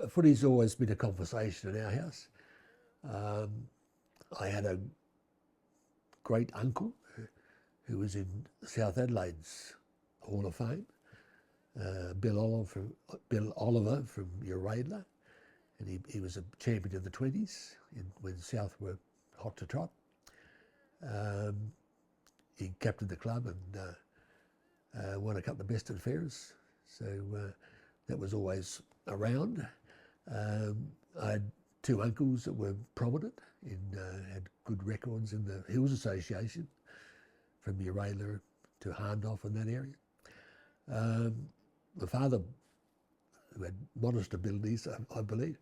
Footy's always been a conversation in our house. I had a great uncle who was in South Adelaide's Hall of Fame, Bill Oliver from Uradla, and he was a champion in the 20s when South were hot to trot. He captained the club and won a couple of best and fairest, so that was always around. I had two uncles that were prominent had good records in the Hills Association, from Uradla to Harndorf in that area. My father, who had modest abilities, I believe,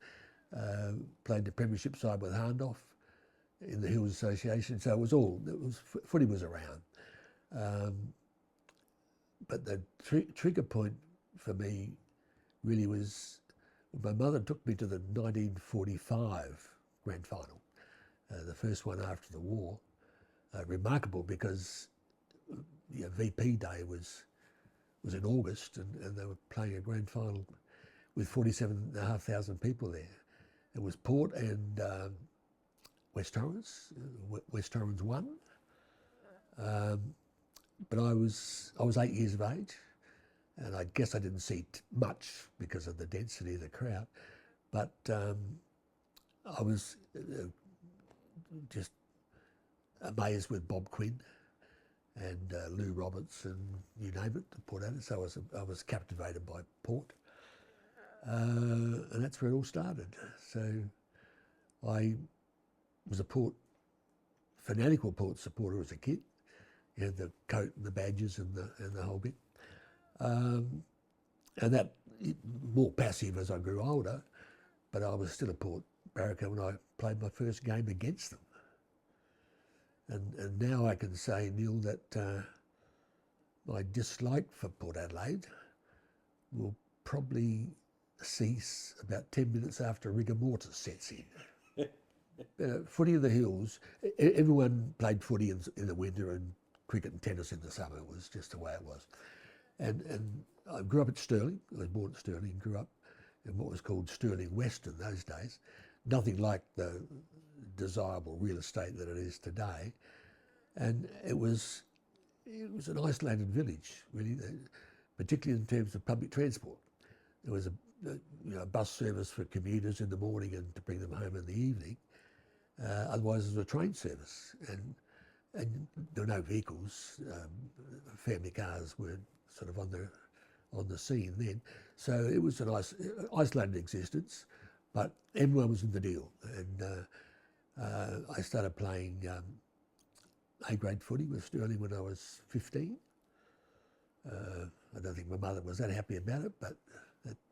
played the premiership side with Harndorf in the Hills Association, so footy was around. But the trigger point for me really was when my mother took me to the 1945 grand final, the first one after the war. Remarkable because VP Day was in August, and they were playing a grand final with 47,500 people there. It was Port and West Torrens. West Torrens won, but I was 8 years of age, and I guess I didn't see much because of the density of the crowd. But I was just amazed with Bob Quinn and Lou Roberts and you name it, Port Adelaide. So I was captivated by Port, and that's where it all started. So I was a fanatical Port supporter as a kid. You had the coat and the badges and the whole bit, and that more passive as I grew older. But I was still a Port barracker when I played my first game against them. And now I can say, Neil, that my dislike for Port Adelaide will probably cease about 10 minutes after rigor mortis sets in. Footy in the hills, everyone played footy in the winter and cricket and tennis in the summer. It was just the way it was. And I grew up at Stirling. I was born at Stirling and grew up in what was called Stirling West in those days. Nothing like the desirable real estate that it is today. And it was an isolated village, really, particularly in terms of public transport. There was a bus service for commuters in the morning and to bring them home in the evening. Otherwise, there was a train service, and there were no vehicles. Family cars were sort of on the scene then. So it was an isolated existence, but everyone was in the deal. And I started playing A-grade footy with Stirling when I was 15. I don't think my mother was that happy about it, but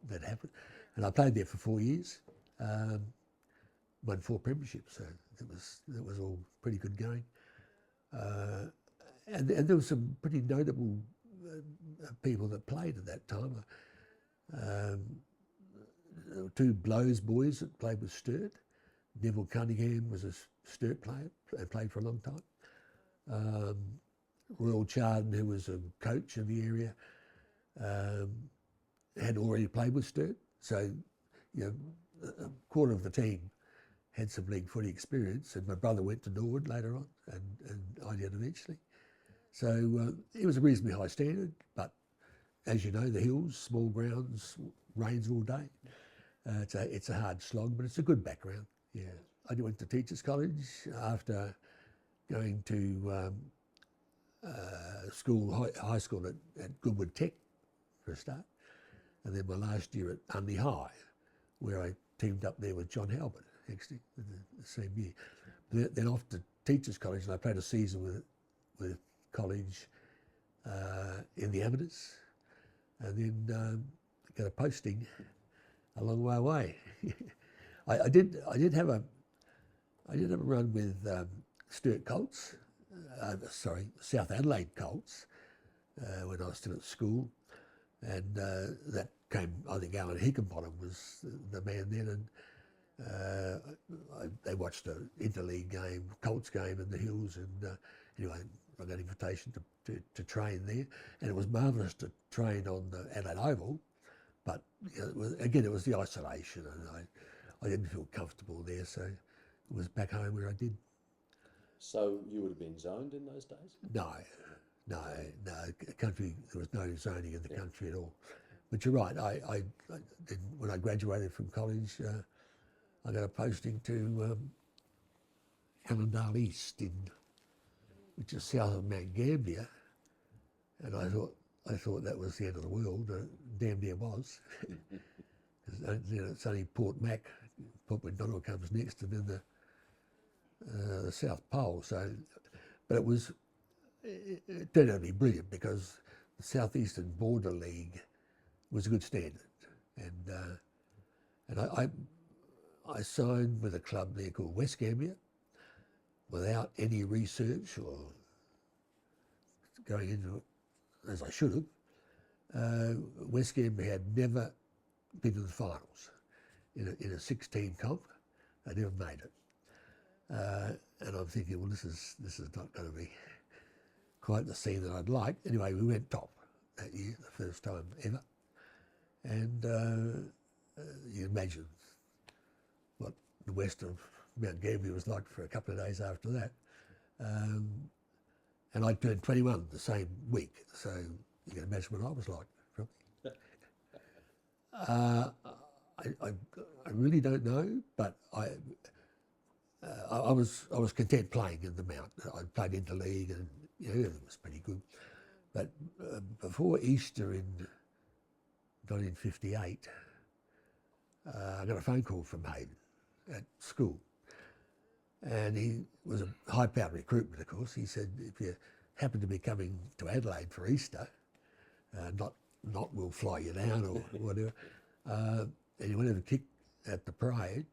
that happened. And I played there for 4 years, won 4 premierships, so that was all pretty good going. And there were some pretty notable people that played at that time. There were 2 Blows boys that played with Sturt. Neville Cunningham was a Sturt player and played for a long time. Royal Charden, who was a coach in the area, had already played with Sturt. So, a quarter of the team had some league footy experience, and my brother went to Norwood later on, and I did eventually. So it was a reasonably high standard, but as you know, the hills, small grounds, rains all day. It's a hard slog, but it's a good background. Yeah, I went to Teachers College after going to high school at Goodwood Tech for a start, and then my last year at Unley High, where I teamed up there with John Halbert, actually, in the same year. Then off to Teachers College, and I played a season with college in the amateurs, and then got a posting a long way away. I did have a run with Sturt Colts, South Adelaide Colts, when I was still at school, and that came, I think Alan Hickenbottom was the man then, and they watched an interleague game, Colts game in the hills, and anyway, I got an invitation to train there, and it was marvellous to train on the Adelaide Oval, But you know, it was the isolation, and I didn't feel comfortable there, so it was back home where I did. So you would have been zoned in those days? No, country, there was no zoning in the country at all. But you're right, I did, when I graduated from college, I got a posting to Allendale East, which is south of Mount Gambier, and I thought that was the end of the world. Damn near was. You know, it's only Port Mac, Port MacDonald comes next, and then the South Pole. So, but it turned out to be brilliant because the Southeastern Border League was a good standard, and I signed with a club there called West Gambier without any research or going into it as I should have. West Gambier had never been to the finals in a 16 comp. They never made it, and I'm thinking, well, this is not going to be quite the scene that I'd like. Anyway, we went top that year, the first time ever, and you imagine what the west of Mount Gambier was like for a couple of days after that. And I turned 21 the same week, so you can imagine what I was like. I really don't know, but I was content playing in the Mount. I played interleague, and you know, everything was pretty good. But before Easter in 1958, I got a phone call from Hayden at school, and he was a high-powered recruitment, of course. He said, if you happen to be coming to Adelaide for Easter, not we'll fly you down or whatever, and you want to have a kick at the parade,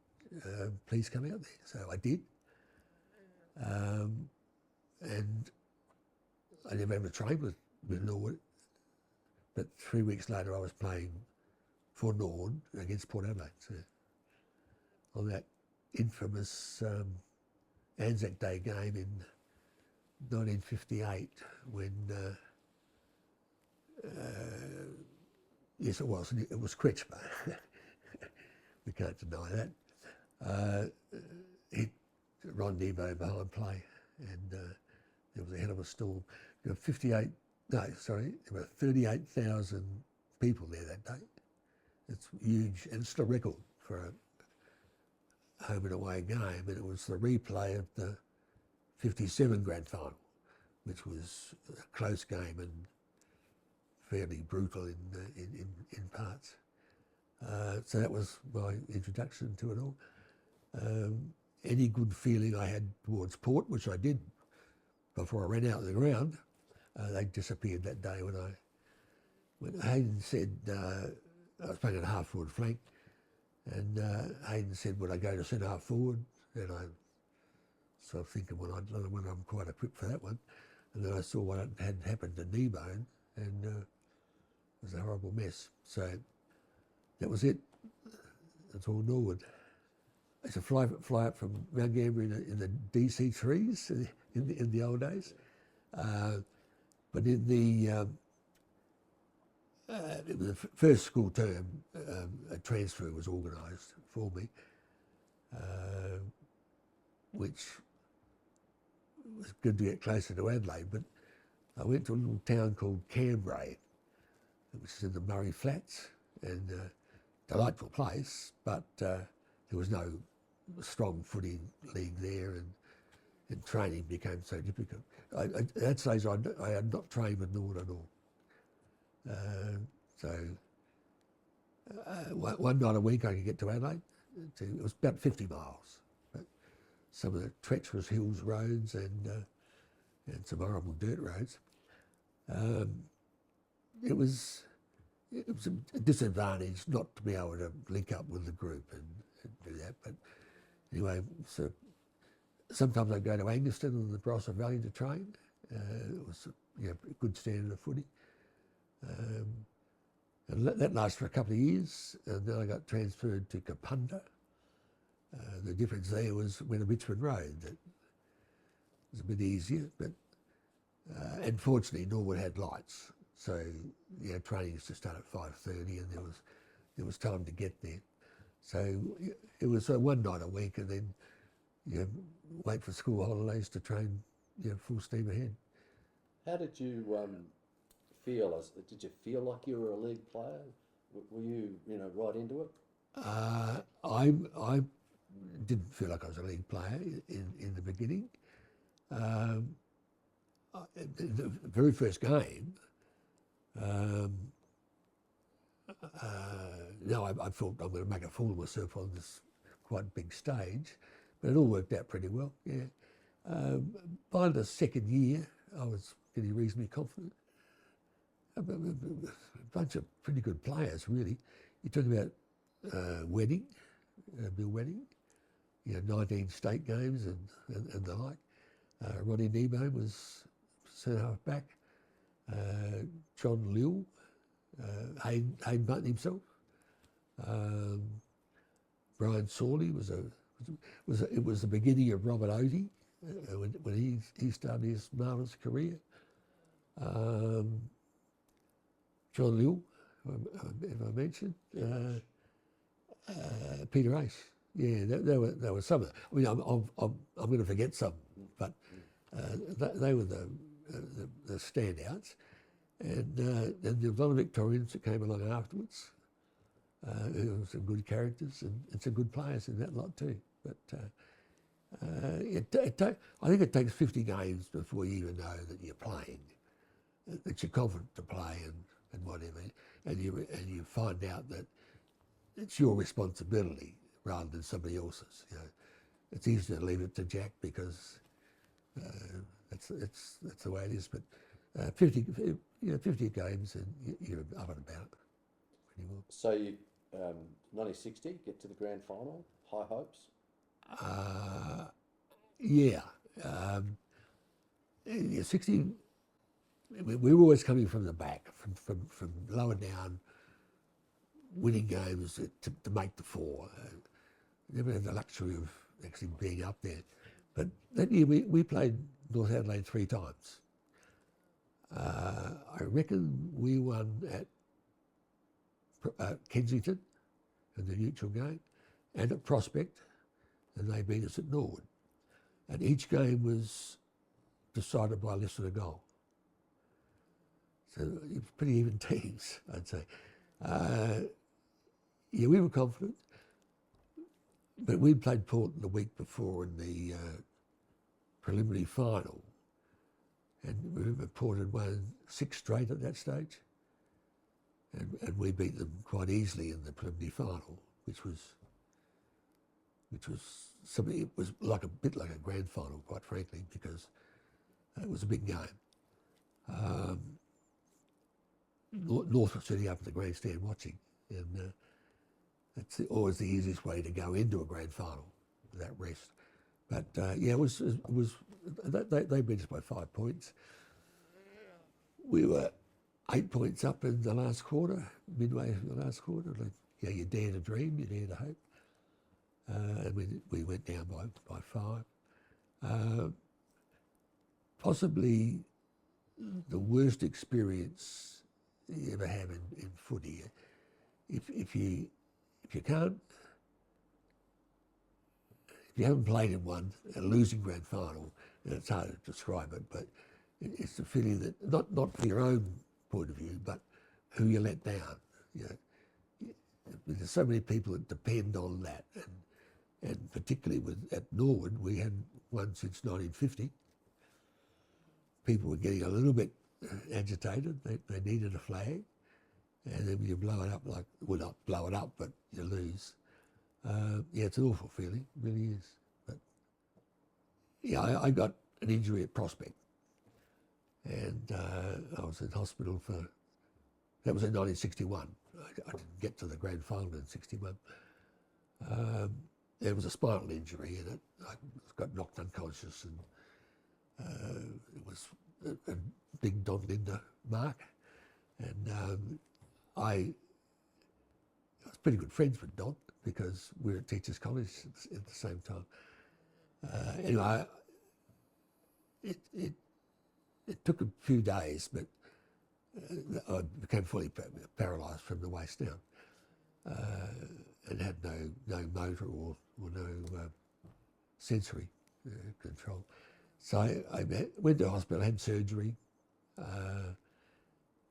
please come out there. So I did, and I never ever trained with Norwood, but 3 weeks later I was playing for Norwood against Port Adelaide. So on that infamous Anzac Day game in 1958, when yes, it was Kretschmer. We can't deny that. Hit Ron Nebo behind play, and there was a hell of a storm. There were 38,000 people there that day. It's huge, and it's still a record for a home and away game, and it was the replay of the 57 grand final, which was a close game and fairly brutal in parts. So that was my introduction to it all. Any good feeling I had towards Port, which I did before I ran out of the ground, they disappeared that day when Hayden said, I was playing at half forward flank, and Hayden said, would I go to centre half forward? And I sort of thinking, well, I don't know whether I'm quite equipped for that one. And then I saw what had happened to Kneebone, and it was a horrible mess. So that was it. That's all Norwood. I used to fly up from Mount Gambier in the DC trees in the old days. But in the first school term, a transfer was organised for me, which was good to get closer to Adelaide. But I went to a little town called Cambrai, which is in the Murray Flats, and delightful place, but there was no strong footy league there, and training became so difficult. At that stage, I had not trained with Norwood at all. So one night a week I could get to Adelaide. It was about 50 miles, but some of the treacherous hills roads and some horrible dirt roads. It was a disadvantage not to be able to link up with the group and do that. But anyway, so sometimes I'd go to Anguston in the Barossa Valley to train. It was a good standard of footy. And that lasted for a couple of years, and then I got transferred to Kapunda. The difference there was when a Richmond Road. That was a bit easier, but unfortunately Norwood had lights, so training used to start at 5:30, and there was there was time to get there. So it was one night a week, and then wait for school holidays to train full steam ahead. How did you feel? Did you feel like you were a league player? Were you right into it? I didn't feel like I was a league player in the beginning. The very first game, I thought I'm going to make a fool of myself on this quite big stage, but it all worked out pretty well, yeah. By the second year, I was getting reasonably confident. A bunch of pretty good players, really. You talk about Wedding, Bill Wedding, 19 state games and the like. Ronnie Nebo was centre half back. John Liu, Hayden Button himself. Brian Sawley it was the beginning of Robert Oatey when he started his marvellous career. John Liu, if I mentioned. Peter Ace. Yeah, there were some of them. I mean, I'm going to forget some, but they were the standouts. And then there were a lot of Victorians that came along afterwards, who were some good characters and some good players in that lot too. But I think it takes 50 games before you even know that you're playing, that you're confident to play and whatever, and you find out that it's your responsibility rather than somebody else's. It's easy to leave it to Jack because that's the way it is. But 50 games and you're up and about pretty well. So you 1960 get to the grand final. High hopes. Yeah. 60. We were always coming from the back, from lower down, winning games to make the four. Never had the luxury of actually being up there. But that year we played North Adelaide 3 times. I reckon we won at Kensington in the neutral game and at Prospect, and they beat us at Norwood. And each game was decided by less than a goal. So it was pretty even teams, I'd say. Yeah, we were confident, but we'd played Port the week before in the preliminary final, and remember Port had won 6 straight at that stage, and we beat them quite easily in the preliminary final, which was something. It was a bit like a grand final, quite frankly, because it was a big game. North was sitting up at the grandstand watching, and that's always the easiest way to go into a grand final, without rest. But it was they beat us by 5 points. We were 8 points up in the last quarter, midway through the last quarter. Like, you dare to dream, you dare to hope. And we went down by 5. Possibly the worst experience you ever have in footy. If you haven't played in one, a losing grand final, and it's hard to describe it, but it's the feeling that not from your own point of view, but who you let down. There's so many people that depend on that, and particularly at Norwood, we hadn't won since 1950. People were getting a little bit agitated. They needed a flag, and then when you blow it up, not blow it up, but you lose. It's an awful feeling, it really is. But I got an injury at Prospect, and I was in hospital that was in 1961. I didn't get to the grand final in 61. There was a spinal injury in it. I got knocked unconscious, and it was a big Don Linder mark. And I was pretty good friends with Don because we were at Teachers College at the same time. Anyway, it took a few days, but I became fully paralysed from the waist down. and had no motor or no sensory control. So I went to hospital, had surgery,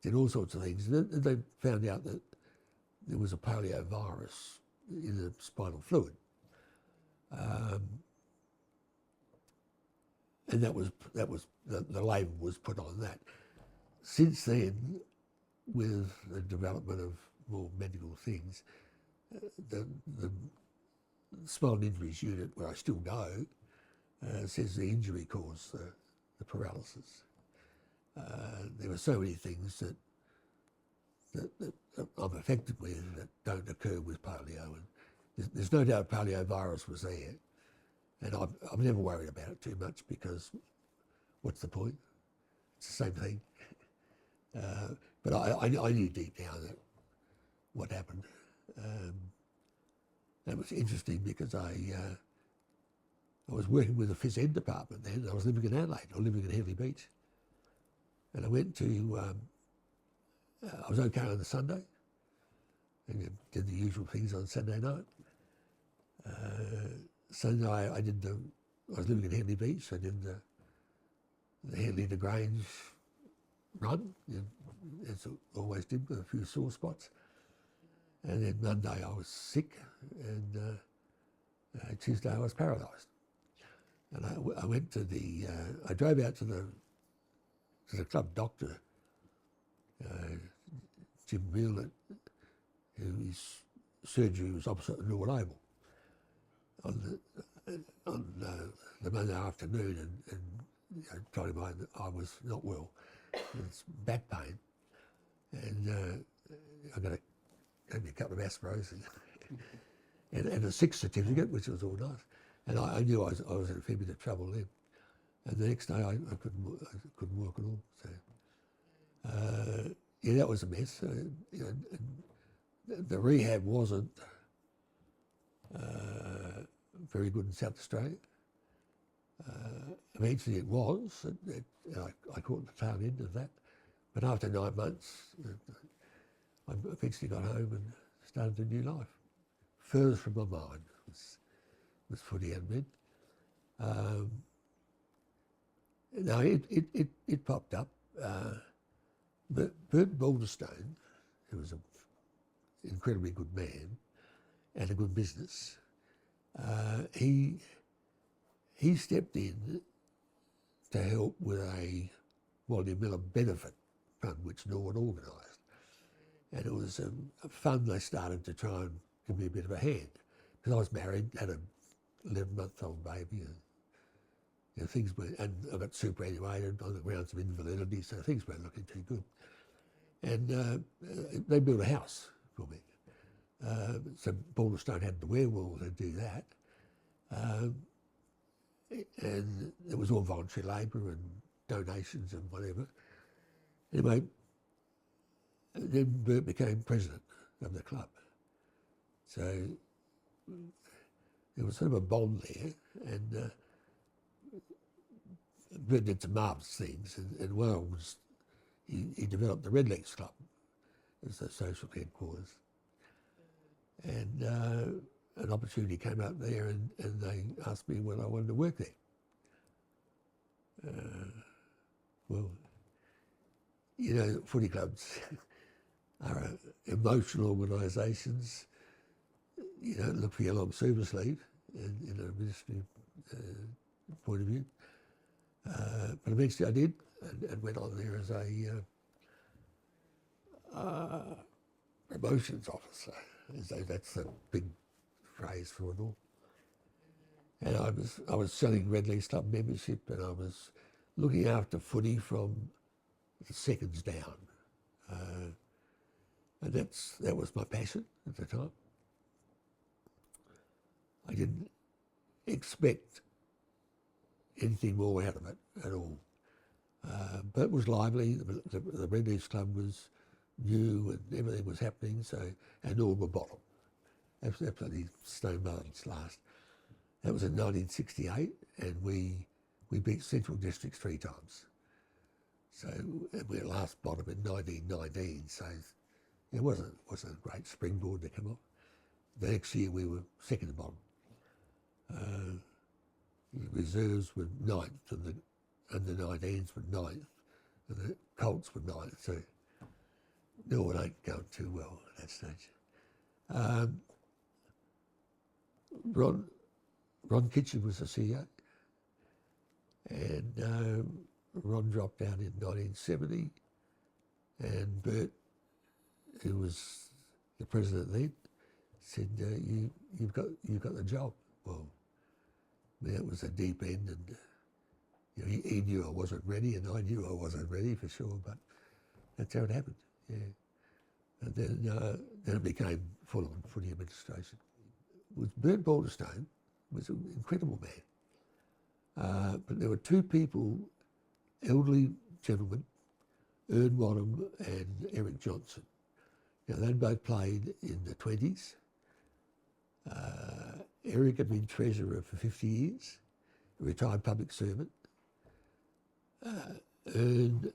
did all sorts of things. And they found out that there was a polio virus in the spinal fluid. And that was the label was put on that. Since then, with the development of more medical things, the spinal injuries unit, where I still go, says the injury caused the paralysis. There were so many things that I'm affected with that don't occur with polio. And there's no doubt polio virus was there. And I've never worried about it too much because what's the point? It's the same thing. But I knew deep down that what happened. That was interesting because I was working with the phys ed department then. I was living in Adelaide, I was living in Healy Beach. And I went to, I was okay on the Sunday and did the usual things on Saturday night. Sunday I was living in Healy Beach, I did the Healy to Grange run, as I always did, with a few sore spots. And then Monday I was sick, and Tuesday I was paralysed. And I went to I drove out to the club doctor, Jim Mueller, whose surgery was opposite the Norwood Oval, on the Monday afternoon, and told him I was not well. It's back pain, and I gave me a couple of aspiros and a sick certificate, which was all nice. And I knew I was in a fair bit of trouble then. And the next day I couldn't walk at all. So yeah, that was a mess. The rehab wasn't very good in South Australia. Eventually it was. I caught the tail end of that. But after 9 months, I eventually got home and started a new life. Furthest from my mind was footy and men. No, it popped up. But Bert Balderstone, who was an incredibly good man and a good business, he stepped in to help with a Wally Miller benefit fund which Norwood organised. And it was a fund they started to try and give me a bit of a hand. Because I was married, had an 11-month-old baby, and things were, and I got superannuated on the grounds of invalidity, so things weren't looking too good. And they built a house for me. So Balderstone had the wherewithal to do that. And it was all voluntary labour and donations and whatever. Anyway, then Bert became president of the club. So there was sort of a bond there, and Bert did some marvellous things, and well, he developed the Redlegs Club as the social headquarters. And an opportunity came up there, and they asked me whether I wanted to work there. Well, you know, footy clubs are emotional organisations. You don't look for your long service leave in an administrative point of view. But eventually I did, and went on there as a promotions officer. That's the big phrase for it all. And I was selling Redlegs Club membership, and I was looking after footy from the seconds down. And that was my passion at the time. I didn't expect anything more out of it at all. But it was lively. The Redlegs Club was new, and everything was happening. So, and all were bottom. Absolutely stone marks last. That was in 1968, and we beat Central Districts 3 times. So, and we were last bottom in 1919. So, It wasn't a great springboard to come off. The next year we were second bottom. The reserves were ninth, and the under-19s were ninth, and the Colts were ninth. So Norwood ain't going too well at that stage. Ron Kitchen was the CEO, and Ron dropped out in 1970, and Bert, who was the president then, said, "You've got the job." Well, that was a deep end, and he knew I wasn't ready, and I knew I wasn't ready for sure. But that's how it happened. Yeah, and then it became full-on footy administration. Bert Balderstone was an incredible man, but there were two people, elderly gentlemen, Ern Wadham and Eric Johnson. They'd both played in the 20s. Eric had been treasurer for 50 years, a retired public servant. Ern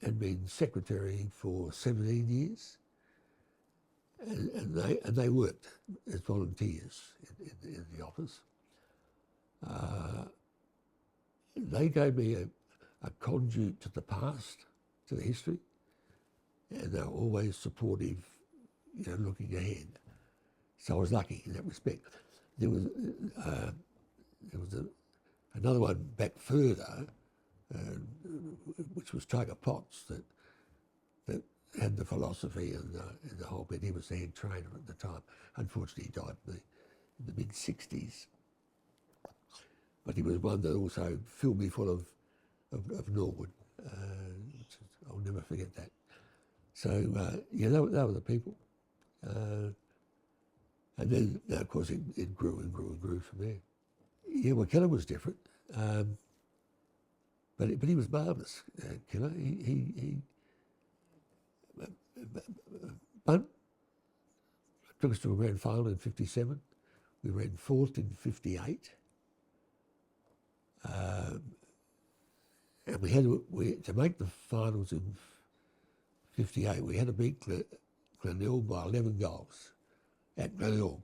had been secretary for 17 years, and they worked as volunteers in the office. They gave me a conduit to the past, to the history, and they were always supportive, looking ahead. So I was lucky in that respect. There was another one back further, which was Tiger Potts, that had the philosophy and the whole bit. He was the head trainer at the time. Unfortunately, he died in the mid-60s. But he was one that also filled me full of Norwood. I'll never forget that. So, they were the people. And then, of course, it grew and grew and grew from there. Yeah, well, Keller was different. But he was marvellous, Keller. He took us to a grand final in 57. We ran fourth in 58. And we had to make the finals in 58. We had to beat Glenelg by 11 goals at Glenelg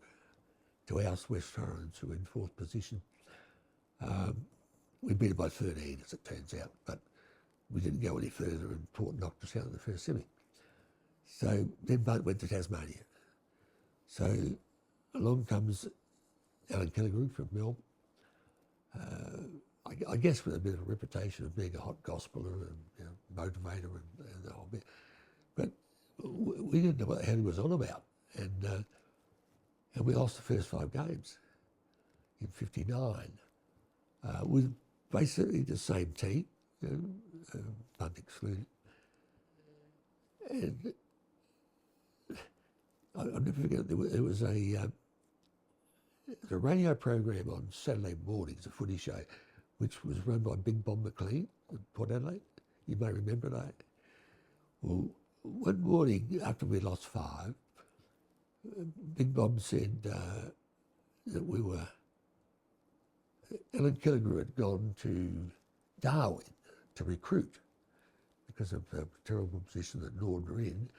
to oust West Torrens, who were in fourth position. We beat it by 13, as it turns out, but we didn't go any further, and Port knocked us out in the first semi. So then Bunt went to Tasmania. So along comes Alan Killigrew from Melbourne. I guess with a bit of a reputation of being a hot gospeler and motivator and the whole bit. But we didn't know what the hell he was on about. And we lost the first 5 games in 59 with basically the same team, Bunt excluded. And I'll never forget, there was a radio program on Saturday mornings, a footy show, which was run by Big Bob McLean at Port Adelaide. You may remember that. Well, one morning after we lost 5, Big Bob said that Alan Killigrew had gone to Darwin to recruit because of the terrible position that Norwood were in,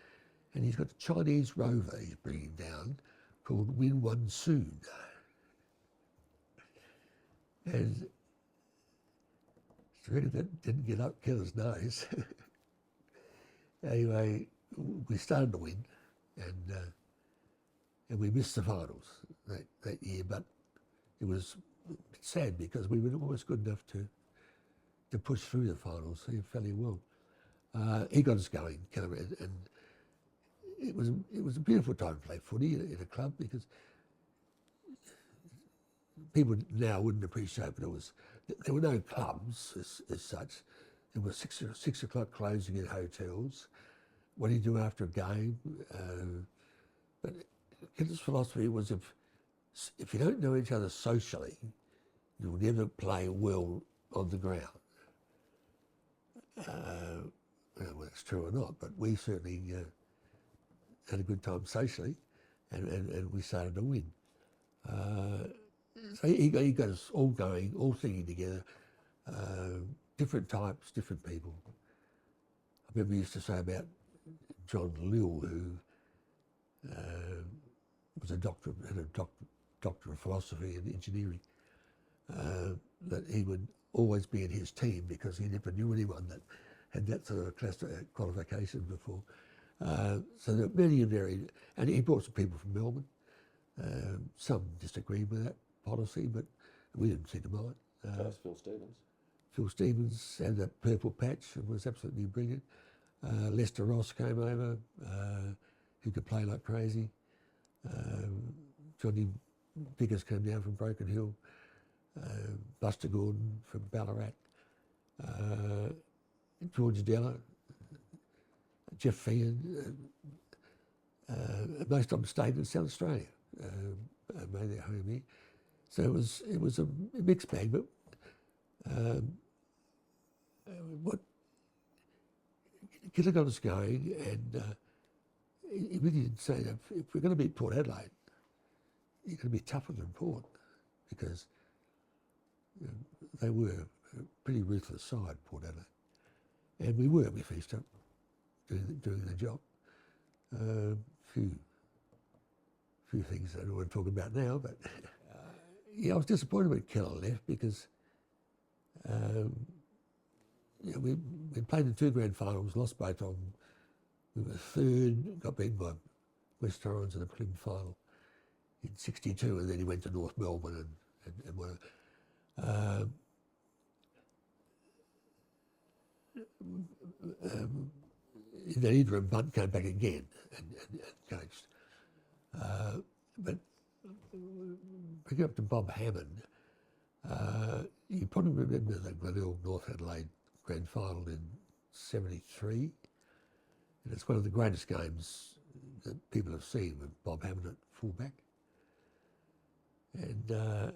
and he's got a Chinese rover he's bringing down called Win One Soon. And really that didn't get up Keller's nose. Anyway, we started to win, and we missed the finals that year, but it was sad because we were almost good enough to push through the finals fairly well. He got us going, Keller, and it was a beautiful time to play footy in a club, because people now wouldn't appreciate, but there were no clubs as such. There was 6 o'clock closing in hotels. What do you do after a game? But Keller's philosophy was if you don't know each other socially, you'll never play well on the ground. Well, that's true or not, but we certainly had a good time socially, and we started to win. So he got us all going, all singing together, different types, different people. I remember he used to say about John Lill, who was a doctor, had a doctor of philosophy and engineering, that he would always be in his team because he never knew anyone that had that sort of qualification before. So there were many and varied, and he brought some people from Melbourne. Some disagreed with that policy, but we didn't seem to mind. That's Phil Stevens. Phil Stevens had that purple patch and was absolutely brilliant. Lester Ross came over, who could play like crazy. Johnny Vickers came down from Broken Hill. Buster Gordon from Ballarat. George Della, Jeff Feehan. Most of them stayed in South Australia, made their home here. So it was a mixed bag, but what Killer got us going, and he really did say that if we're going to beat Port Adelaide, you're going to be tougher than Port, because they were a pretty ruthless side, Port Adelaide. And we finished up doing the job. Few things I don't want to talk about now, but yeah, I was disappointed when Keller left because we played in 2 grand finals, lost both of them. We were third, got beaten by West Torrens in the prelim final in '62, and then he went to North Melbourne and won. In that interim, Bunt came back again and coached. But bringing up to Bob Hammond, you probably remember the Glenelg North Adelaide grand final in '73. And it's one of the greatest games that people have seen with Bob Hammond at fullback. And the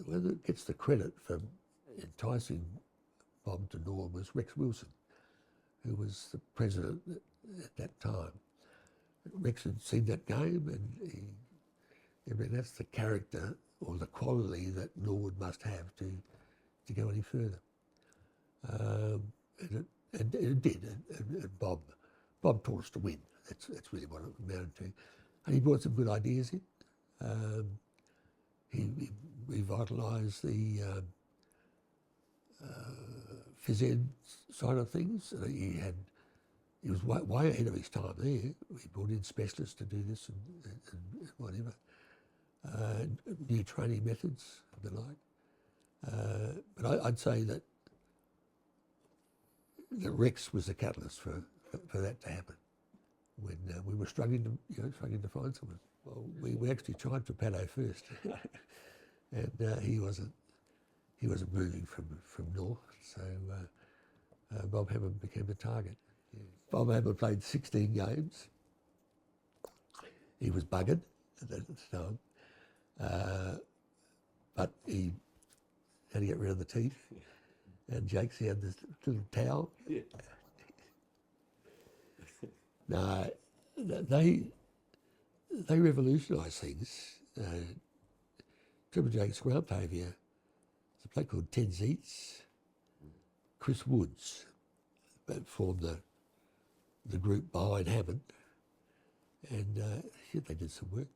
one that gets the credit for enticing Bob to Norwood was Rex Wilson, who was the president at that time. Rex had seen that game, and that's the character or the quality that Norwood must have to go any further. And it did. And Bob taught us to win. That's really what it amounted to. And he brought some good ideas in. He revitalised the phys ed side of things. He was way ahead of his time there. He brought in specialists to do this and whatever. New training methods and the like. But I'd say that Rex was the catalyst for that to happen. When we were struggling to find someone. Well, we actually tried for Paddo first, and he wasn't moving from North, so Bob Hammond became the target. Yeah. Bob Hammond played 16 games. He was buggered at the time, but he had to get rid of the teeth. And Jakes, he had this little towel. Yeah. No, they revolutionised things. Triple Jake's ground behaviour. There's a bloke called Ted Zeitz, Chris Woods, that formed the group behind Hammond, and they did some work.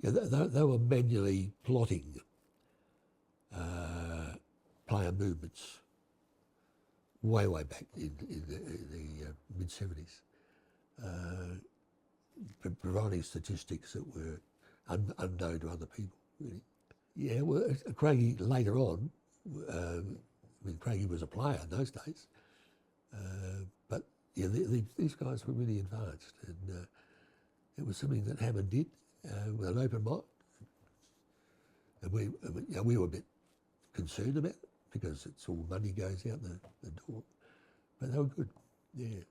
Yeah, they were manually plotting player movements way back in the mid-'70s. Providing statistics that were unknown to other people, really. Yeah, well, Craigie later on, Craigie was a player in those days, but yeah, these guys were really advanced, and it was something that Hammond did with an open mind. And we were a bit concerned about it because it's all money goes out the door, but they were good, yeah.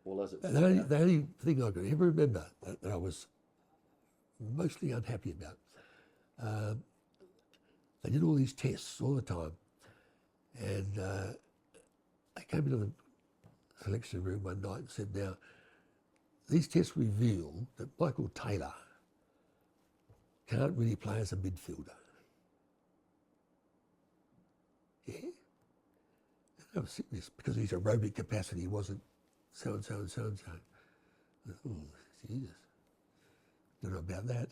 Well, the only thing I could ever remember that I was mostly unhappy about, they did all these tests all the time, and I came into the selection room one night and said, now, these tests reveal that Michael Taylor can't really play as a midfielder. Yeah? And I was sitting this because his aerobic capacity wasn't so-and-so and so-and-so. Oh, Jesus. about that.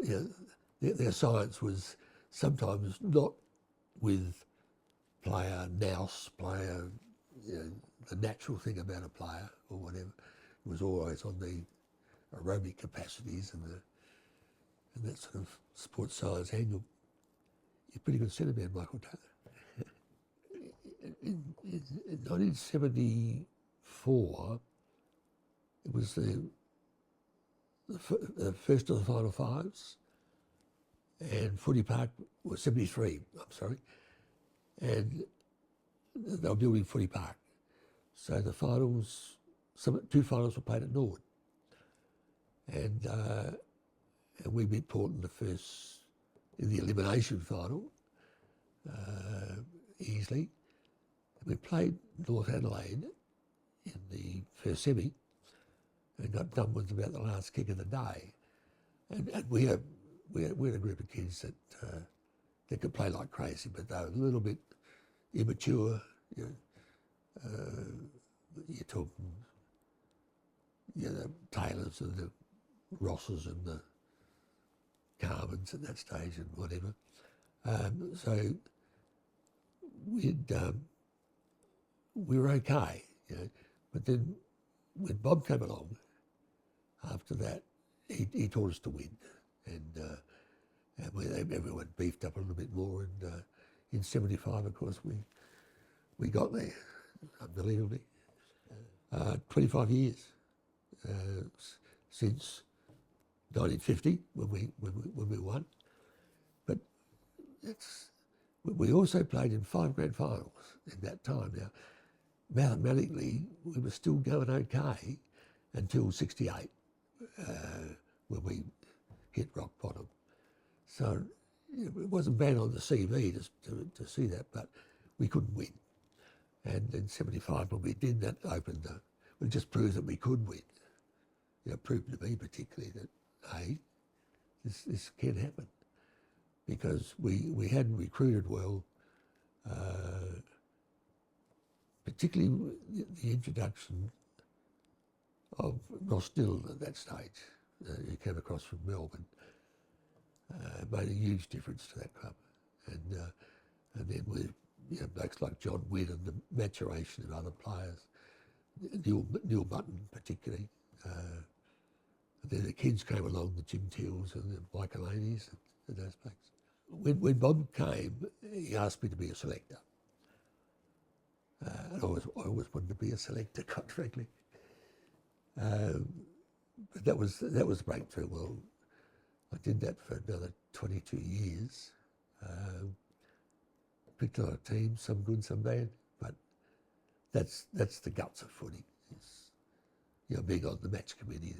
You know, their science was sometimes not with player nous, player, you know, the natural thing about a player or whatever. It was always on the aerobic capacities and that sort of sports science angle. You're a pretty good centre man, Michael Taylor. In 1974, it was the first of the final fives, and Footy Park was 73, I'm sorry, and they were building Footy Park. So the finals, two finals were played at Norwood, and we beat Port in the elimination final, easily. We played North Adelaide in the first semi and got done with about the last kick of the day. And we had a group of kids that could play like crazy, but they were a little bit immature. You know, you're talking, you know, the Taylors and the Rosses and the Carmens at that stage and whatever. So we were okay, you know. But then when Bob came along, after that, he taught us to win, and everyone beefed up a little bit more. And in '75, of course, we got there, unbelievably. 25 years since 1950 when we won, but we also played in 5 grand finals in that time. Now, mathematically, we were still going okay until '68, when we hit rock bottom. So it wasn't bad on the CV to see that, but we couldn't win. And in '75, when we did, that opened it just proved that we could win. You know, proved to me particularly that, hey, this can happen. Because we had recruited well, particularly the introduction of Ross Dillon at that stage, who came across from Melbourne, made a huge difference to that club. And then with, you know, blokes like John Witt and the maturation of other players, Neil Button particularly. And then the kids came along, the Jim Teals and the Michaelanis and those blokes. When Bob came, he asked me to be a selector. And I always wanted to be a selector, quite frankly. But that was the breakthrough. Well, I did that for another 22 years. Picked a lot of teams, some good, some bad, but that's the guts of footy. It's, you know, being on the match committee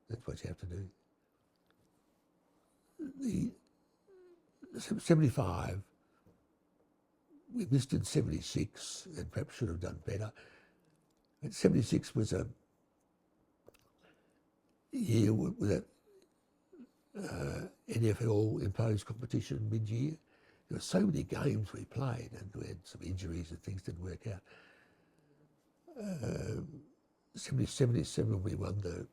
that's what you have to do. The 75, we missed in 76 and perhaps should have done better. And 76 was a year with that NFL imposed competition mid-year. There were so many games we played and we had some injuries and things didn't work out. 77 we won the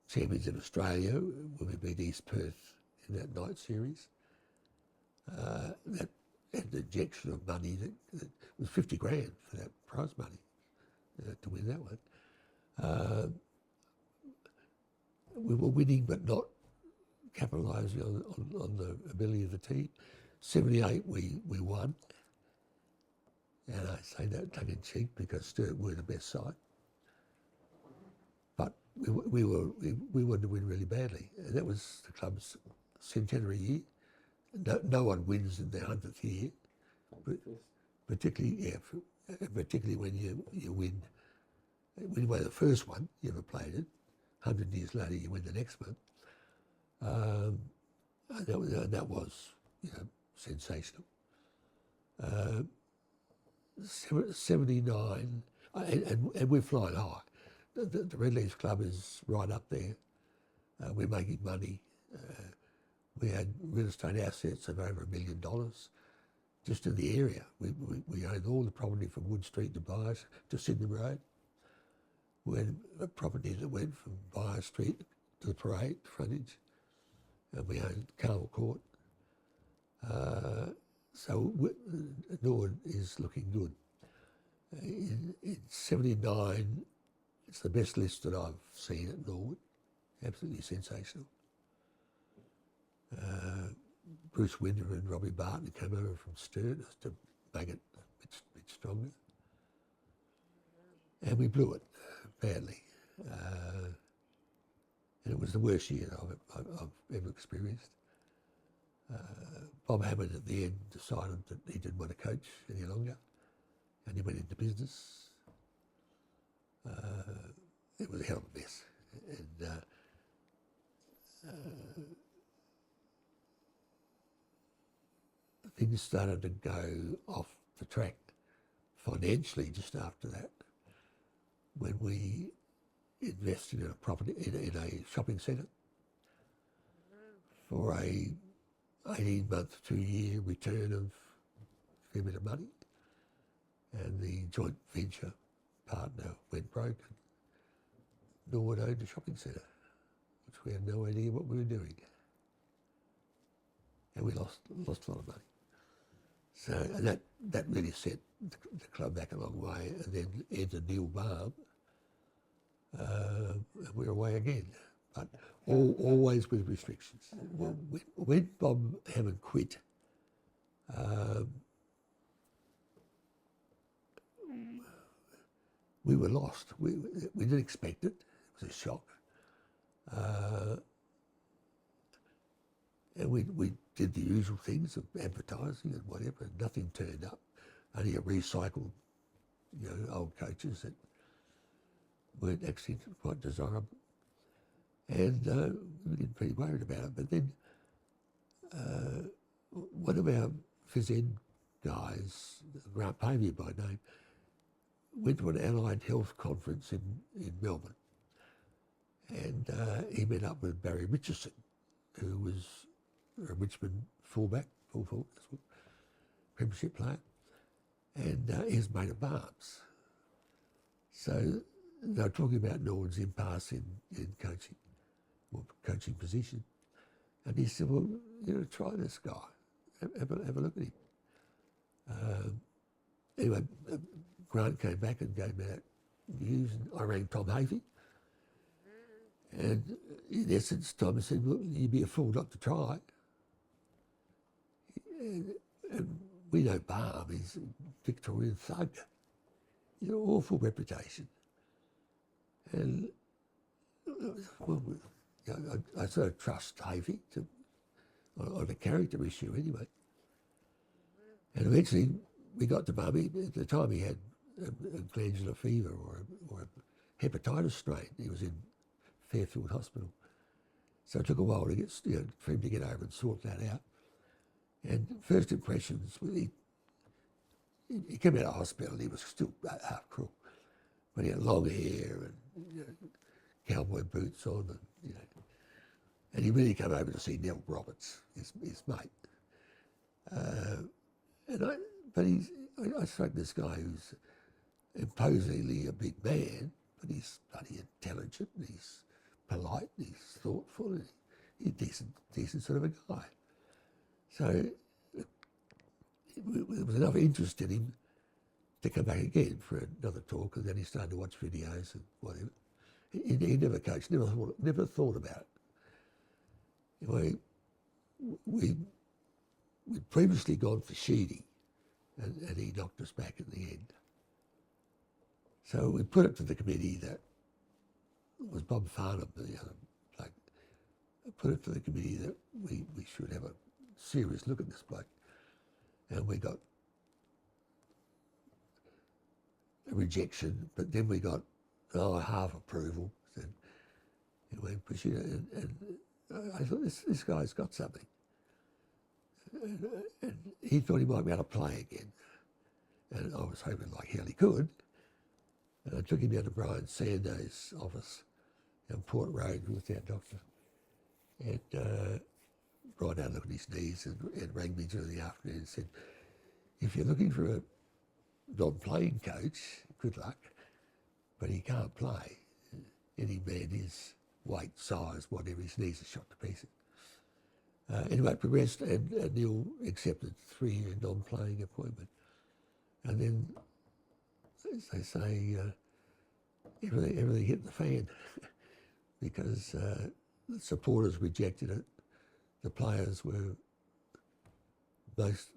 Champions in Australia when we beat East Perth in that night series. That had an injection of money that was 50 grand for that prize money to win that one. We were winning but not capitalising on the ability of the team. 78 we won, and I say that tongue in cheek because Sturt were the best side. But we wanted to win really badly, and that was the club's centenary year. No one wins in their 100th year, particularly when you win. When you win the first one, you ever played it. 100 years later, you win the next one. That was, you know, sensational. 79, and we're flying high. The Red Leaves Club is right up there. We're making money. We had real estate assets of over $1 million just in the area. We owned all the property from Wood Street to Byers to Sydney Road. We had a property that went from Byre Street to the parade frontage, and we owned Carmel Court. So Norwood is looking good. In '79, it's the best list that I've seen at Norwood. Absolutely sensational. Bruce Winder and Robbie Barton came over from Sturt to make it a bit stronger. And we blew it badly. And it was the worst year I've ever experienced. Bob Hammond at the end decided that he didn't want to coach any longer, and he went into business. It was a hell of a mess. And things started to go off the track financially just after that, when we invested in a property, in a shopping centre for a 18-month, 2-year return of a fair bit of money, and the joint venture partner went broke, and Norwood owned a shopping centre, which we had no idea what we were doing, and we lost a lot of money. So, and that really set the club back a long way, and then entered Neil Barb, and we were away again, but always with restrictions. When Bob Hammond quit, we were lost. We didn't expect it. It was a shock. And we did the usual things of advertising and whatever, and nothing turned up. Only a recycled, old coaches that weren't actually quite desirable. And we were getting pretty worried about it. But then one of our phys ed guys, Grant Pavey by name, went to an allied health conference in Melbourne. And he met up with Barry Richardson, who was a Richmond fullback, premiership player, and he's made of Barb's. So they were talking about Norwood's impasse in coaching, or coaching position. And he said, well, try this guy, have a look at him. Anyway, Grant came back and gave me that news, and I rang Tom Havey. And in essence, Tom said, well, you'd be a fool not to try. And we know Barb, he's a Victorian thug, awful reputation. And well, I sort of trust Havey on a character issue anyway. And eventually we got to Mummy. At the time he had a glandular fever or a hepatitis strain. He was in Fairfield Hospital. So it took a while to get, for him to get over and sort that out. And first impressions, he came out of hospital and he was still half crook. But he had long hair and cowboy boots on, and he really came over to see Neil Roberts, his mate. I spoke to this guy who's imposingly a big man, but he's bloody intelligent, and he's polite, and he's thoughtful, and he's a decent sort of a guy. So there was enough interest in him to come back again for another talk, and then he started to watch videos and whatever. He never coached, never thought about it. We'd previously gone for Sheedy, and he knocked us back in the end. So we put it to the committee that it was Bob Farnham, the other bloke, put it to the committee that we should have a serious look at this bloke. And we got a rejection, but then we got half approval. And we pushed it, and I thought this guy's got something. And he thought he might be able to play again. And I was hoping like hell he could. And I took him down to Brian Sando's office on Port Road with our doctor. And Brian had a look at his knees and rang me during the afternoon and said, if you're looking for a non-playing coach, good luck. but he can't play. Any man his weight, size, whatever, his knees are shot to pieces. Anyway, it progressed, and Neil accepted 3-year non-playing appointment. And then, as they say, everything hit the fan because the supporters rejected it. The players were most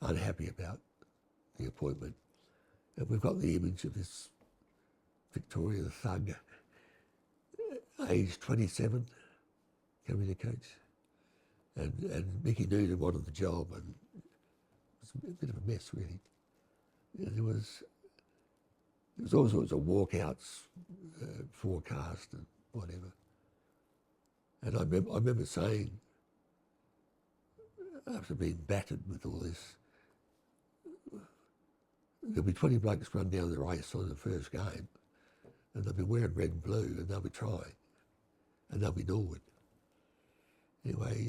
unhappy about the appointment. And we've got the image of this Victoria thug, aged 27, coming to coach. And Mickey Noonan wanted the job, and it was a bit of a mess, really. And there was all sorts of walkouts, forecast and whatever. And I remember saying, after being battered with all this, there'll be 20 blokes run down the race on the first game, and they'll be wearing red and blue, and they'll be trying, and they'll be Norwood. Anyway,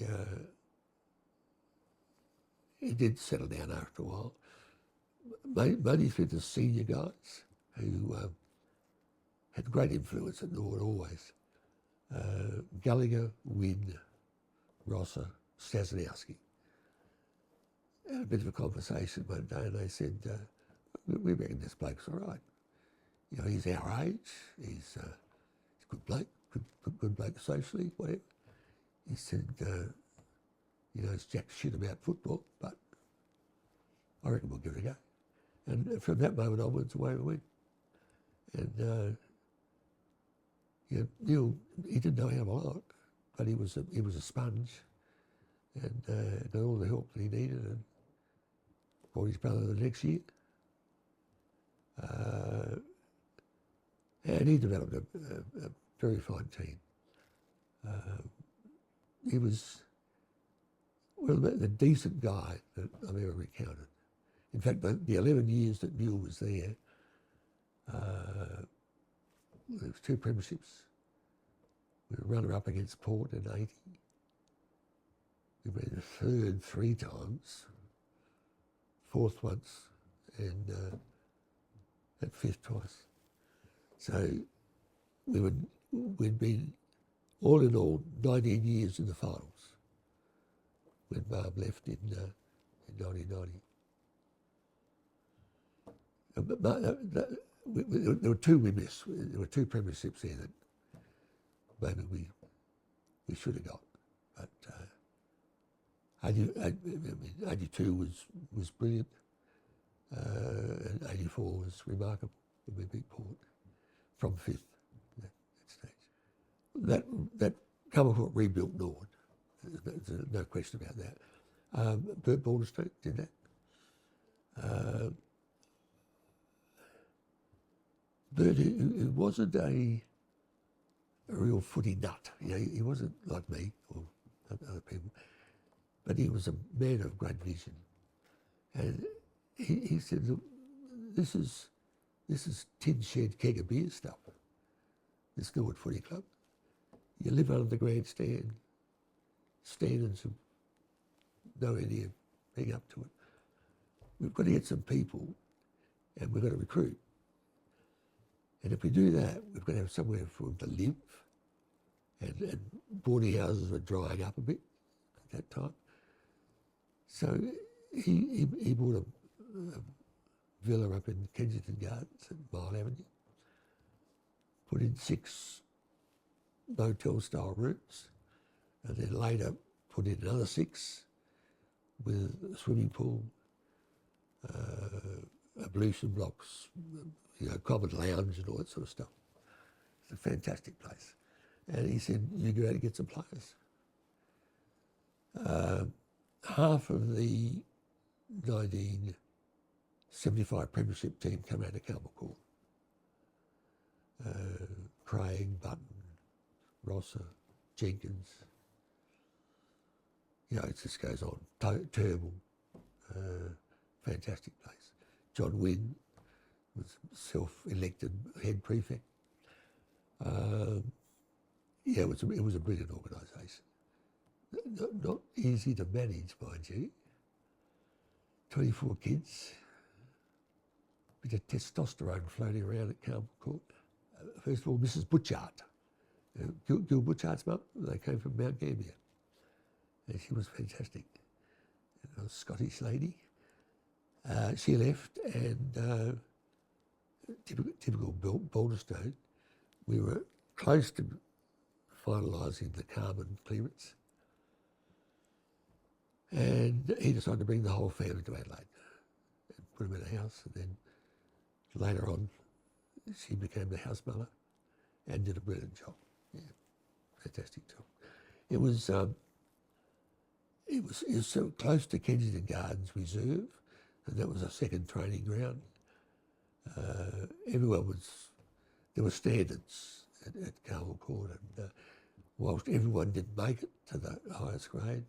it did settle down after a while. Mainly through the senior guys who had great influence at Norwood always. Gallagher, Wynne, Rosser, Stasnowski. Had a bit of a conversation one day, and they said, we reckon this bloke's all right. You know, he's our age, he's a good bloke, good bloke socially, whatever. He said, he knows jack shit about football, but I reckon we'll give it a go. And from that moment onwards, away we went. And Neil, he didn't know how to lot, but he was a sponge, and got all the help that he needed, and brought his brother the next year. And he developed a very fine team. He was a decent guy that I've ever encountered. In fact, the 11 years that Neil was there, there was 2 premierships. We were runner-up against Port in 80. We made the third 3 times, 4th once, and at 5th twice. So we'd been, all in all, 19 years in the finals when Barb left in 1990. There were 2 we missed. There were 2 premierships there that maybe we should have got. But 82 was brilliant, and 84 was remarkable when we beat Port from 5th at that stage. That Comerford rebuilt Norwood. There's no question about that. Bert Balderstone did that. Bert, who wasn't a real footy nut, you know, he wasn't like me or other people, but he was a man of great vision. And he said, look, this is tin shed keg of beer stuff, this Norwood Footy Club. You live under the grandstand, standards of no idea being up to it. We've got to get some people, and we've got to recruit. And if we do that, we've got to have somewhere for them to live. And boarding houses were drying up a bit at that time. So he bought a villa up in Kensington Gardens at Mile Avenue, put in 6 motel-style rooms, and then later put in another 6 with a swimming pool, ablution blocks, you know, common lounge and all that sort of stuff. It's a fantastic place. And he said, you go out and get some players. Half of the 1975 premiership team come out of Calmacourt. Craig, Button, Rosser, Jenkins. You know, it just goes on. Turnbull, fantastic place. John Wynne was self-elected head prefect. Yeah, it was a brilliant organisation. Not easy to manage, mind you. 24 kids, bit of testosterone floating around at Carmel Court. First of all, Mrs. Butchart, Gil Butchart's mum. They came from Mount Gambier, and she was fantastic. A Scottish lady. She left, and typical Balderstone, we were close to finalising the Carmen clearance, and he decided to bring the whole family to Adelaide and put them in a house, and then later on she became the house mother and did a brilliant job. Yeah, fantastic job. It was so close to Kensington Gardens Reserve, and that was a second training ground. There were standards at Carmel Court, and whilst everyone didn't make it to the highest grade,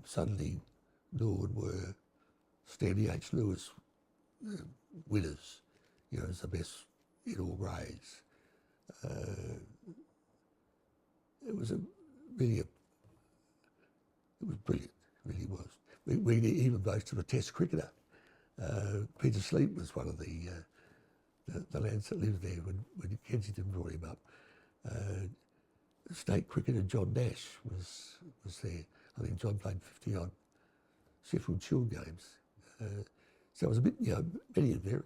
suddenly Norwood were Stanley H. Lewis winners, as the best in all grades. It was brilliant, it really was. We even boasted a Test cricketer. Peter Sleep was one of the lads that lived there when Kensington brought him up. State cricketer John Nash was there. I think John played 50-odd Sheffield Shield games. So it was a bit, many and varied.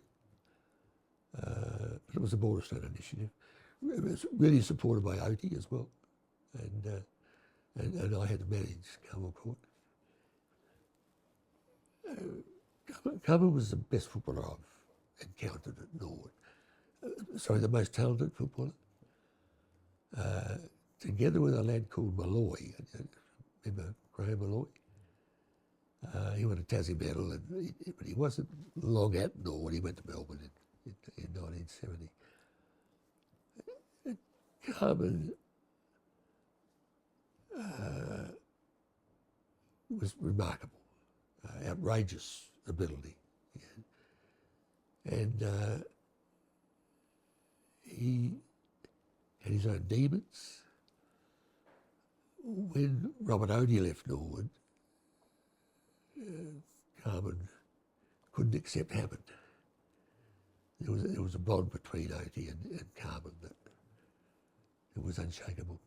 But it was a Balderstone initiative. It was really supported by OT as well. And I had to manage Carmel Court. Carmel was the best footballer I've encountered at Norwood. The most talented footballer. Together with a lad called Malloy. Remember Graham Malloy? He won a Tassie medal, but he wasn't long at Norwood. He went to Melbourne in 1970. Carmen was remarkable, outrageous ability. Yeah. And he had his own demons. When Robert Odie left Norwood, Carmen couldn't accept Hammond. There was a bond between Odie and Carmen that it was unshakable.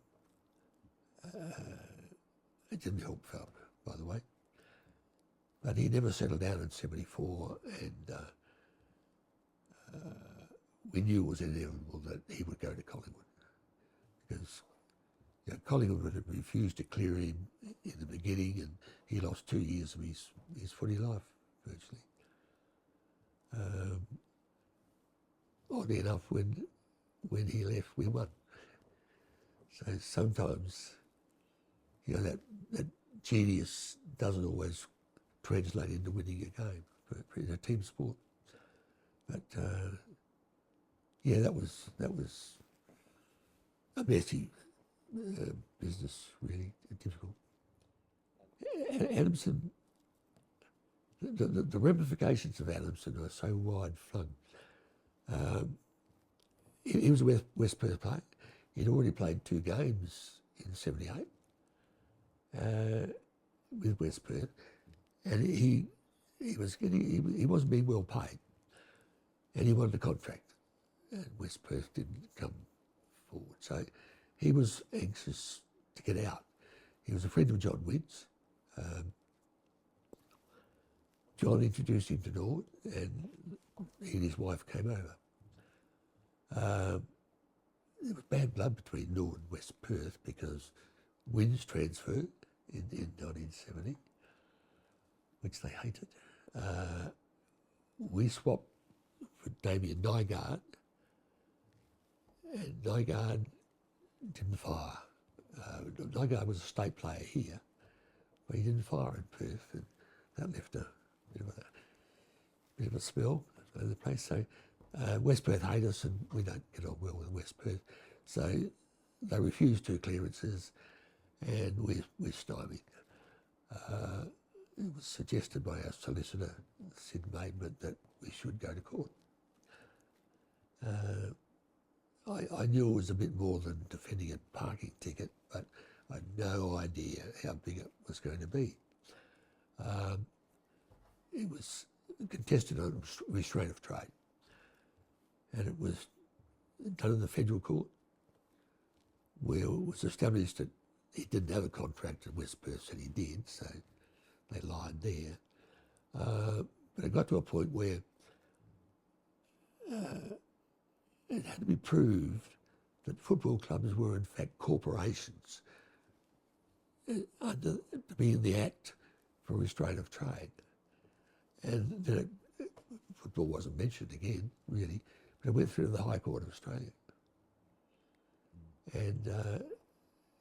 It didn't help Philip, by the way. But he never settled down in 74, and we knew it was inevitable that he would go to Collingwood, because Collingwood had refused to clear him in the beginning, and he lost 2 years of his footy life, virtually. Oddly enough, when he left, we won. So sometimes, that genius doesn't always translate into winning a game in a team sport. But that was a messy business, really difficult. Adamson, the ramifications of Adamson are so wide flung. He was a West Perth player. He'd already played 2 games in 78 with West Perth, and he wasn't being well paid, and he wanted a contract, and West Perth didn't come forward. So he was anxious to get out. He was a friend of John Wynn's. John introduced him to Norwood, and he and his wife came over. There was bad blood between Norwood and West Perth because Wynn's transferred in 1970, which they hated. We swapped for Damien Nygaard, and Nygaard didn't fire. Nygaard was a state player here, but he didn't fire in Perth, and that left a bit of a smell over the place. So West Perth hate us, and we don't get on well with West Perth. So they refused 2 clearances, and we're stymied. It was suggested by our solicitor, Sid Maidment, that we should go to court. I knew it was a bit more than defending a parking ticket, but I had no idea how big it was going to be. contested on restraint of trade. And it was done in the federal court, where it was established that he didn't have a contract, and West Perth said he did, so they lied there. But it got to a point where it had to be proved that football clubs were in fact corporations to be in the Act for restraint of trade. And then football wasn't mentioned again, really, but it went through to the High Court of Australia. And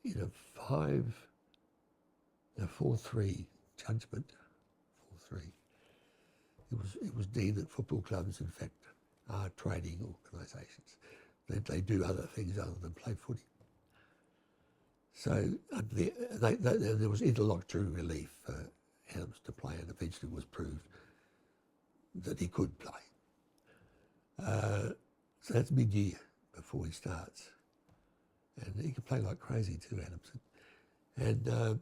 in a 4-3 judgment, 4-3, it was deemed that football clubs, in fact, are trading organisations. They do other things other than play footy. So there was interlocutory relief for Adams to play, and eventually it was proved that he could play. So that's mid-year before he starts. And he can play like crazy too, Adamson. And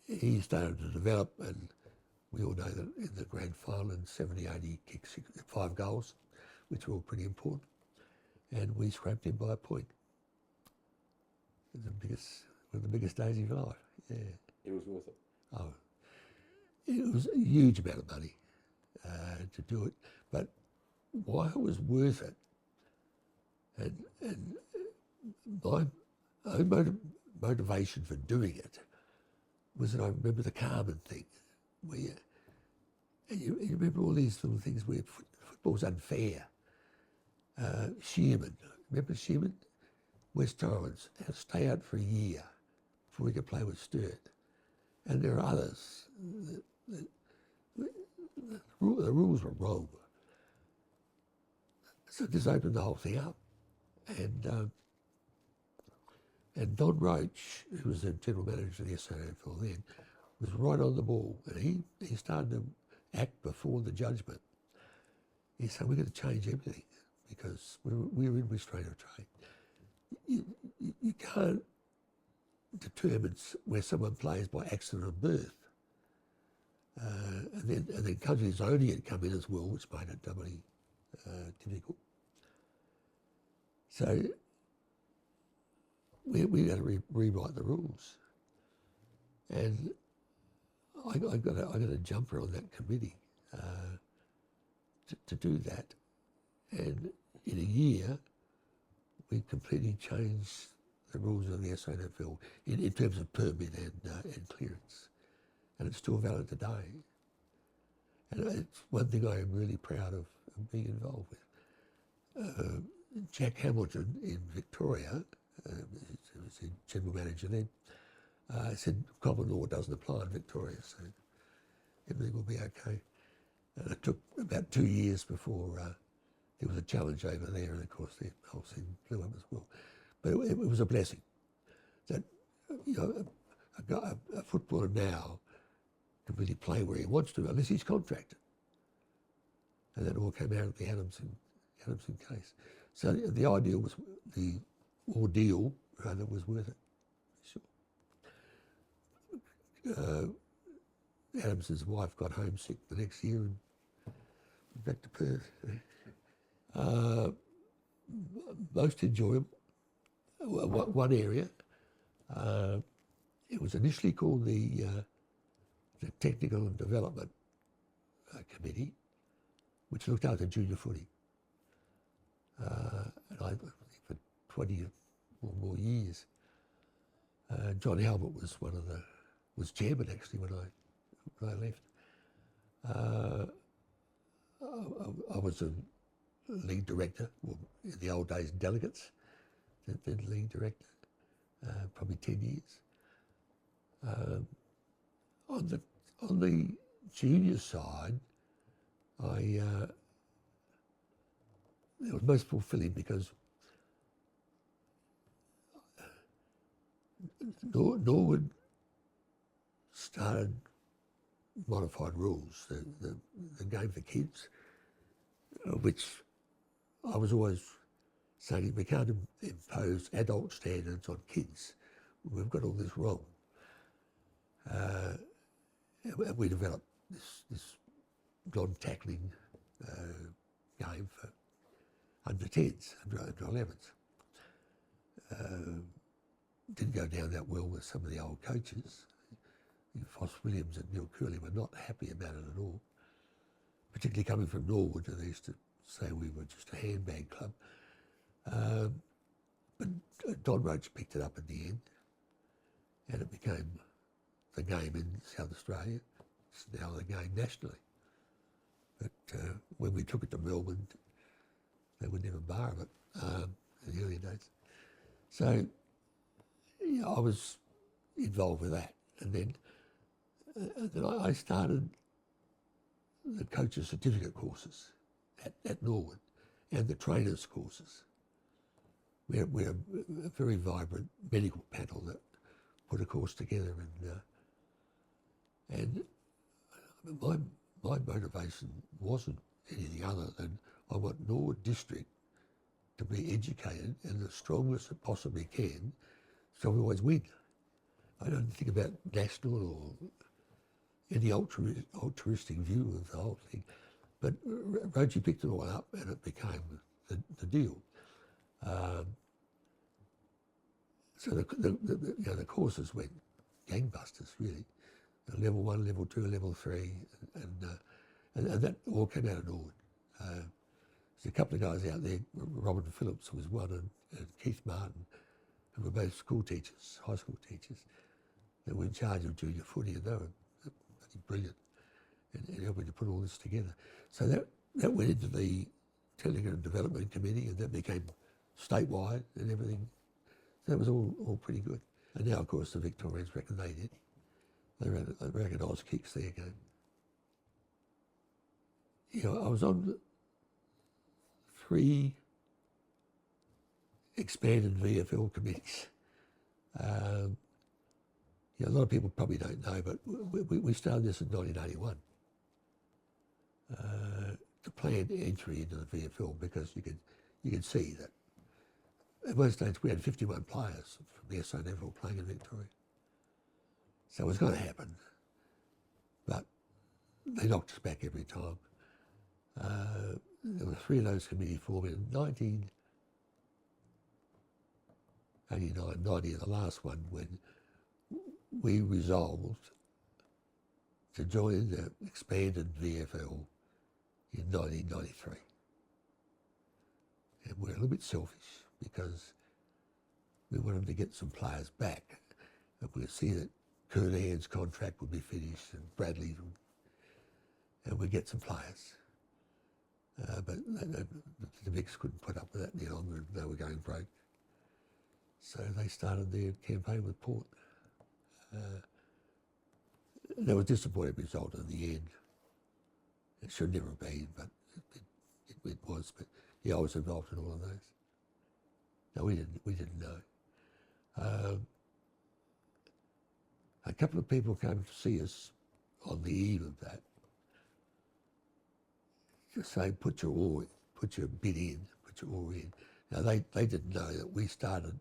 he started to develop, and we all know that in the grand final in 78 he kicked 5 goals, which were all pretty important. And we scraped him by a point. It was one of the biggest days of his life, yeah. It was worth it. Oh, it was a huge amount of money to do it, but why it was worth it, and my own motivation for doing it was that I remember the Carmen thing, where you remember all these little things where football's unfair. Shearman, remember Shearman? West Torrens had to stay out for a year before he could play with Sturt. And there are others. The rules were wrong. So this opened the whole thing up. And Don Roach, who was the general manager of the SANFL then, was right on the ball. And he started to act before the judgment. He said, we're going to change everything because we're in restraint of trade. You can't determine where someone plays by accident of birth. And then country zoning had come in as well, which made it doubly difficult. So we had to rewrite the rules. And I got a jumper on that committee to do that. And in a year, we completely changed the rules of the SANFL in terms of permit and clearance. And it's still valid today. And it's one thing I am really proud of being involved with. Jack Hamilton in Victoria, who was the general manager then, said common law doesn't apply in Victoria, so everything will be okay. And it took about 2 years before there was a challenge over there, and of course the whole thing blew up as well. But it was a blessing that a footballer now can really play where he wants to, unless he's contracted. And that all came out of the Adamson case. So the ordeal was worth it, sure. Adamson's wife got homesick the next year and went back to Perth. Most enjoyable, one area, it was initially called the Technical and Development Committee, which looked after junior footy. And I think for 20 or more years. John Halbert was chairman actually when I left. I was a league director, well, in the old days delegates, then league director, probably 10 years. On the junior side, it was most fulfilling because Norwood started modified rules, the game for kids, which I was always saying we can't impose adult standards on kids. We've got all this wrong. And we developed this non-tackling game for under 10s, under 11s. Didn't go down that well with some of the old coaches. Foss Williams and Neil Curley were not happy about it at all, particularly coming from Norwood, and they used to say we were just a handbag club. But Don Roach picked it up in the end, and it became the game in South Australia. It's now the game nationally. But when we took it to Melbourne, they would never bar of it in the early days. So I was involved with that. And then I started the coaches' certificate courses at Norwood and the trainers' courses. We're a very vibrant medical panel that put a course together, and my motivation wasn't anything other than I want Norwood District to be educated and as strong as it possibly can, so we always win. I don't think about national or any altruistic view of the whole thing, but Roachie picked it all up and it became the deal. So the courses went gangbusters, really. Level 1, Level 2, Level 3, and that all came out of Norwood. There's a couple of guys out there, Robin Phillips was one, and Keith Martin, who were both school teachers, high school teachers. They were in charge of junior footy, and they were brilliant and helping to put all this together. So that went into the Technical and Development Committee, and that became statewide and everything. So that was all pretty good. And now, of course, the Victorians reckon they did. They reckon Oz kicks their game. I was on 3 expanded VFL committees. A lot of people probably don't know, but we started this in 1981 to plan entry into the VFL, because you could see that at one stage we had 51 players from the SANFL playing in Victoria. So it was going to happen, but they knocked us back every time. There were 3 of those committees formed in 1989, 90, the last one, when we resolved to join the expanded VFL in 1993. And we're a little bit selfish because we wanted to get some players back. And we could see that Kernan's contract would be finished and Bradley's, and we'd get some players. But the Vicks couldn't put up with that any longer, and they were going broke. So they started their campaign with Port. There was a disappointing result in the end. It should never have been, but it was. But yeah, I was involved in all of those. No, we didn't know. A couple of people came to see us on the eve of that, just saying, put your bid in, put your oar in. Now they didn't know that we started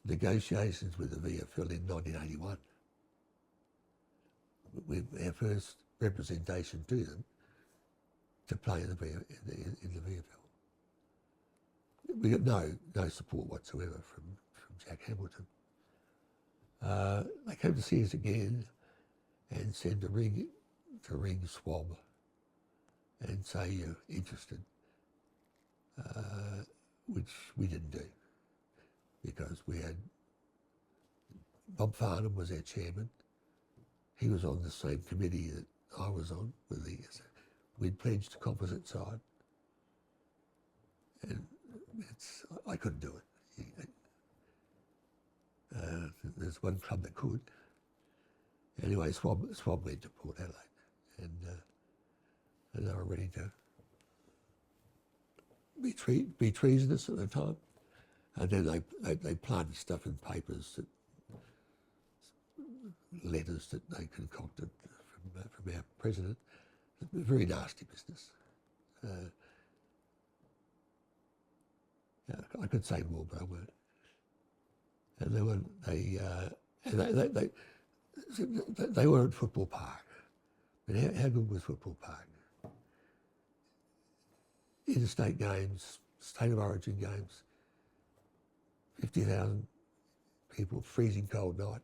negotiations with the VFL in 1981. Our first representation to them to play in the VFL. We got no support whatsoever from Jack Hamilton. They came to see us again and said to ring Swab and say you're interested, which we didn't do, because we had Bob Farnham was our chairman. He was on the same committee that I was on. We'd pledged a composite side, and I couldn't do it. There's one club that could. Anyway, Swab went to Port Adelaide, and they were ready to be treasonous at the time. And then they planted stuff in papers, letters that they concocted from our president. Very nasty business. I could say more, but I won't. And they were at Football Park. But how good was Football Park? interstate games, state of origin games, 50,000 people, freezing cold night.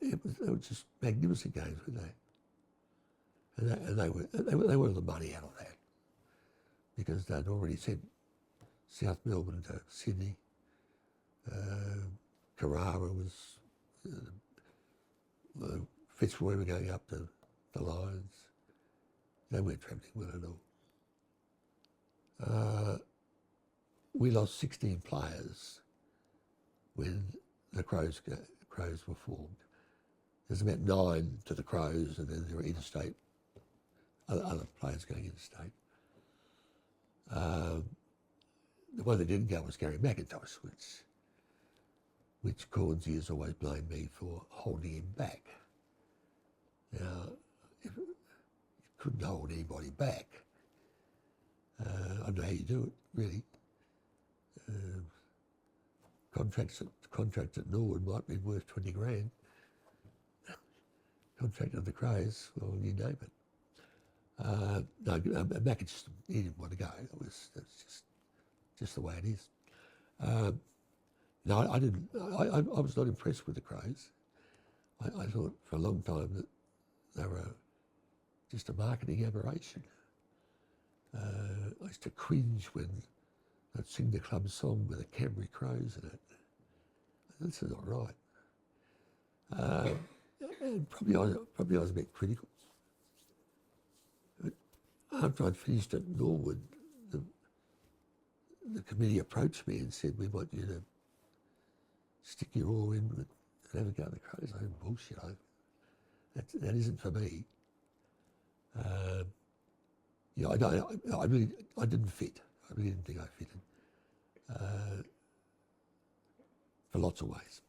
They were just magnificent games, weren't they? And they were the money out of that because they'd already sent South Melbourne to Sydney. Carrara was, Fitzroy were going up to the Lions. They weren't travelling well at all. We lost 16 players when the Crows were formed. There's about 9 to the Crows, and then there were interstate, other players going interstate. The one that didn't go was Gary McIntosh, which Cornsey has always blamed me for holding him back. Now, you couldn't hold anybody back. I don't know how you do it, really. Contracts at Norwood might be worth 20 grand. Contract at the Crows, well, you name it. No, McIntosh, he didn't want to go. That's just the way it is. No, I didn't. I was not impressed with the Crows. I thought for a long time that they were just a marketing aberration. I used to cringe when they'd sing the club song with the Canterbury Crows in it. This is not right. And probably I was a bit critical. But after I'd finished at Norwood, the committee approached me and said, "We want you to stick your oar in and have a go at the Crows." I said, "Bullshit, that isn't for me." Yeah, I didn't fit. I really didn't think I fitted for lots of ways.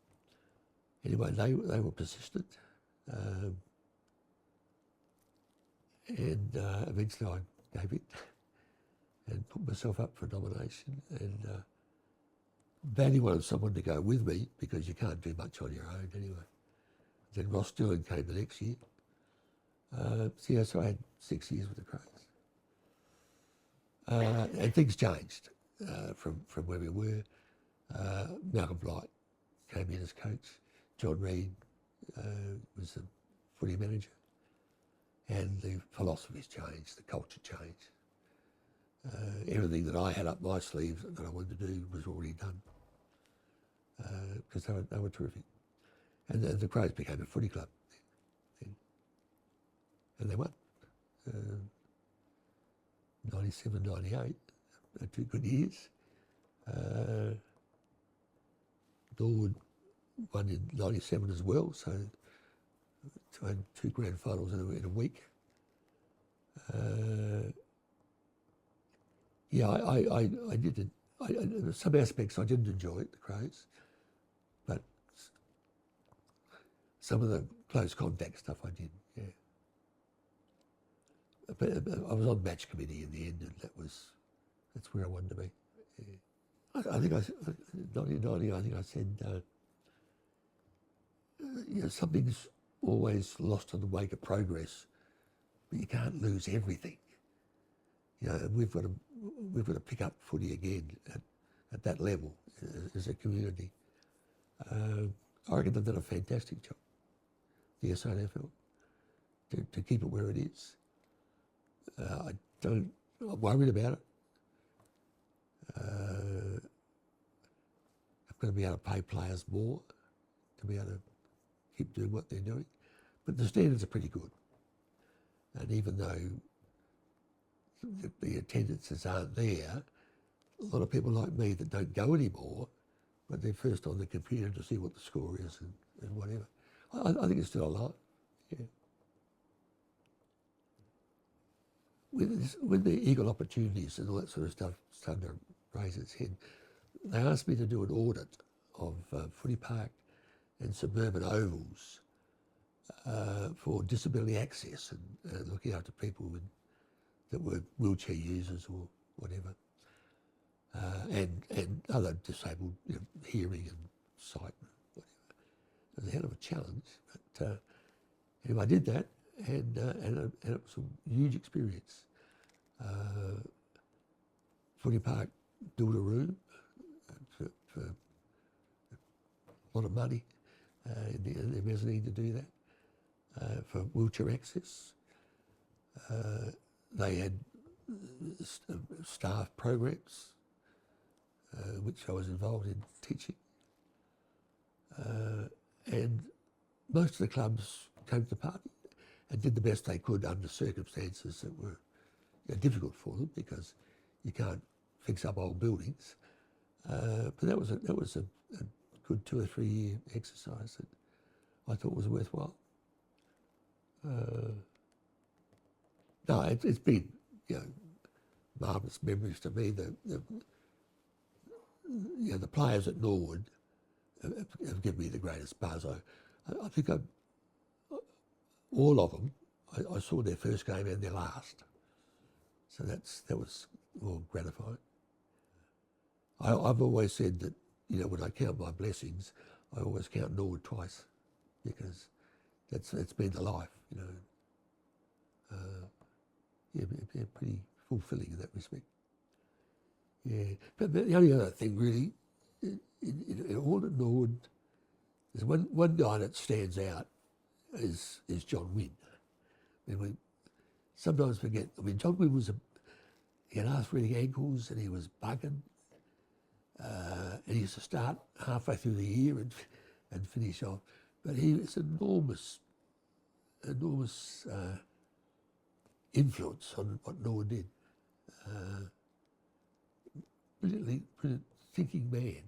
Anyway, they were persistent, and eventually I gave it and put myself up for nomination, and badly wanted someone to go with me because you can't do much on your own anyway. Then Ross Dillon came the next year. So I had 6 years with the Crows. And things changed from where we were. Malcolm Blight came in as coach. John Reid was the footy manager. And the philosophies changed, the culture changed. Everything that I had up my sleeve that I wanted to do was already done because they were terrific. And the Crows became a footy club then. And they won. 97, 98, 2 good years. Norwood won in 97 as well, so I had 2 grand finals in a week. Yeah, I did it. Some aspects I didn't enjoy at the Crows, but some of the close contact stuff I did, yeah. But I was on match committee in the end, and that's where I wanted to be. Yeah. I think 1990, I think I said, something's always lost in the wake of progress, but you can't lose everything. And we've got to pick up footy again at that level as a community. I reckon they've done a fantastic job, the SANFL, to keep it where it is. I'm worried about it. I'm going to be able to pay players more to be able to keep doing what they're doing. But the standards are pretty good. And even though the attendances aren't there, a lot of people like me that don't go anymore, but they're first on the computer to see what the score is and whatever. I think it's still alive, yeah. When the equal opportunities and all that sort of stuff started to raise its head, they asked me to do an audit of footy park and suburban ovals for disability access and looking after people that were wheelchair users or whatever, and other disabled, hearing and sight and whatever. It was a hell of a challenge, but anyway, I did that, and it was a huge experience. Footy Park built a room for a lot of money in the mezzanine to do that, for wheelchair access. They had staff programs, which I was involved in teaching. And most of the clubs came to the party and did the best they could under circumstances that were difficult for them, because you can't fix up old buildings. But that was a good 2 or 3 year exercise that I thought was worthwhile. No, it's been marvellous memories to me. The players at Norwood have given me the greatest buzz. I think all of them, I saw their first game and their last. So that was more gratifying. I've always said that, when I count my blessings, I always count Norwood twice, because it's been the life, pretty fulfilling in that respect. Yeah, but the only other thing really, in all at Norwood, there's one guy that stands out is John Wynn. We sometimes forget. John Wynn he had arthritic ankles and he was bugging. And he used to start halfway through the year and finish off. But he was enormous influence on what Norwood did. Brilliant thinking man.